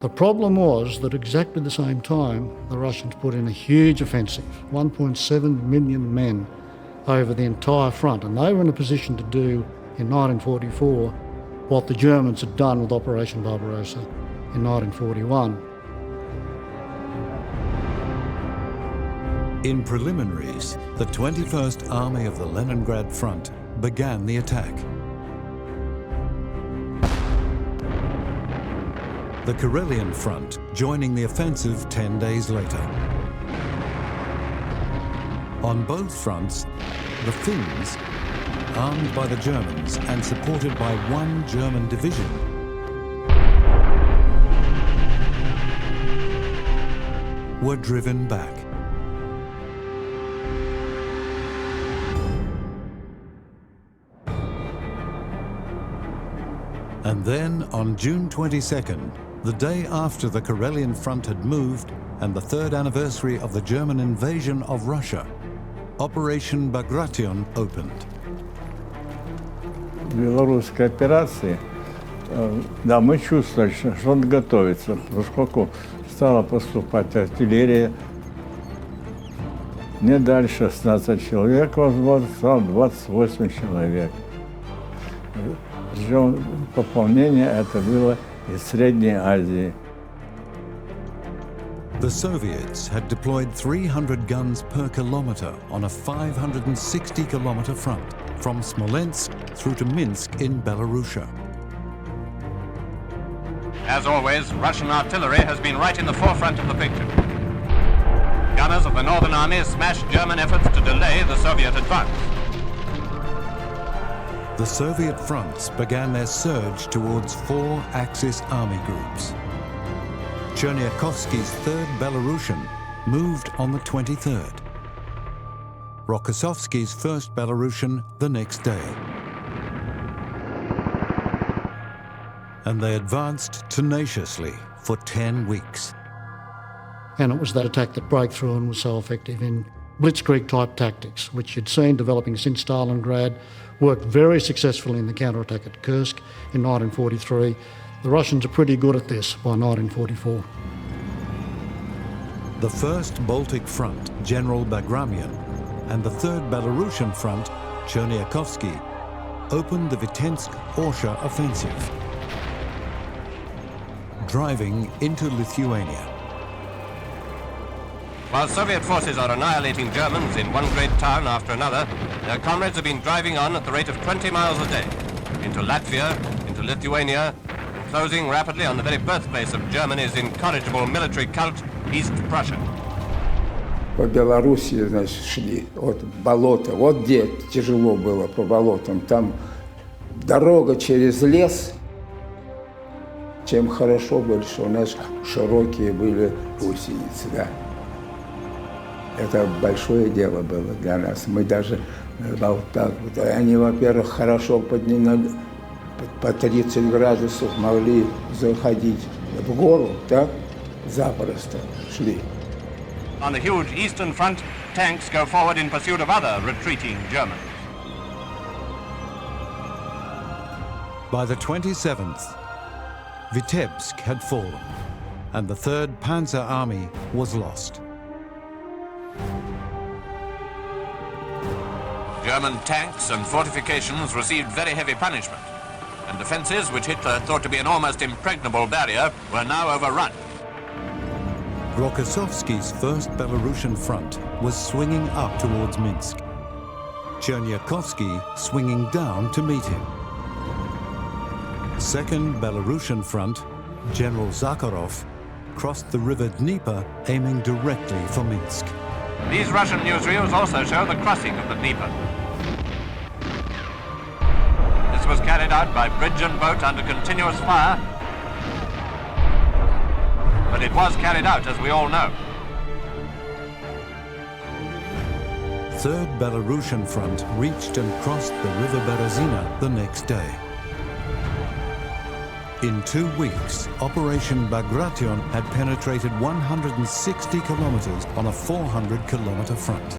The problem was that exactly the same time, the Russians put in a huge offensive, 1.7 million men over the entire front, and they were in a position to do in 1944 what the Germans had done with Operation Bagration in 1941. In preliminaries, the 21st Army of the Leningrad Front began the attack. The Karelian Front joining the offensive 10 days later. On both fronts, the Finns, armed by the Germans and supported by one German division, were driven back. And then, on June 22nd, the day after the Karelian Front had moved and the third anniversary of the German invasion of Russia, Operation Bagration opened. В белорусской операции, да, мы чувствовали, что он готовится, поскольку стала поступать артиллерия. Не дальше 16 человек, взвод стал 28 человек. Причем пополнение это было из Средней Азии. The Soviets had deployed 300 guns per kilometer on a 560-kilometer front, from Smolensk through to Minsk in Belarusia. As always, Russian artillery has been right in the forefront of the picture. Gunners of the Northern Army smashed German efforts to delay the Soviet advance. The Soviet fronts began their surge towards four Axis army groups. Cherniakovsky's 3rd Belarusian moved on the 23rd. Rokossovsky's 1st Belarusian the next day. And they advanced tenaciously for 10 weeks. And it was that attack that broke through and was so effective in Blitzkrieg type tactics, which you'd seen developing since Stalingrad, worked very successfully in the counterattack at Kursk in 1943. The Russians are pretty good at this by 1944. The 1st Baltic Front, General Bagramian, and the 3rd Belarusian Front, Cherniakovsky, opened the Vitebsk-Orsha offensive, driving into Lithuania. While Soviet forces are annihilating Germans in one great town after another, their comrades have been driving on at the rate of 20 miles a day, into Latvia, into Lithuania, closing rapidly on the very birthplace of Germany's incorrigible military cult, East Prussia. По Белоруссии, значит, шли от болота. Вот где тяжело было по болотам. Там дорога через лес. Чем хорошо было, что у нас широкие были гусеницы, да. Это большое дело было для нас. Мы даже вот так вот. Они, во-первых, хорошо поднимали, по 30 градусов могли заходить в гору, так? Запросто шли. On the huge eastern front, tanks go forward in pursuit of other retreating Germans. By the 27th, Vitebsk had fallen, and the 3rd Panzer Army was lost. German tanks and fortifications received very heavy punishment, and defenses which Hitler thought to be an almost impregnable barrier were now overrun. Rokossovsky's 1st Belarusian front was swinging up towards Minsk, Cherniakovsky swinging down to meet him. 2nd Belarusian front, General Zakharov, crossed the river Dnieper, aiming directly for Minsk. These Russian newsreels also show the crossing of the Dnieper. This was carried out by bridge and boat under continuous fire, but it was carried out, as we all know. 3rd Belarusian front reached and crossed the river Berezina the next day. In 2 weeks, Operation Bagration had penetrated 160 kilometers on a 400-kilometer front.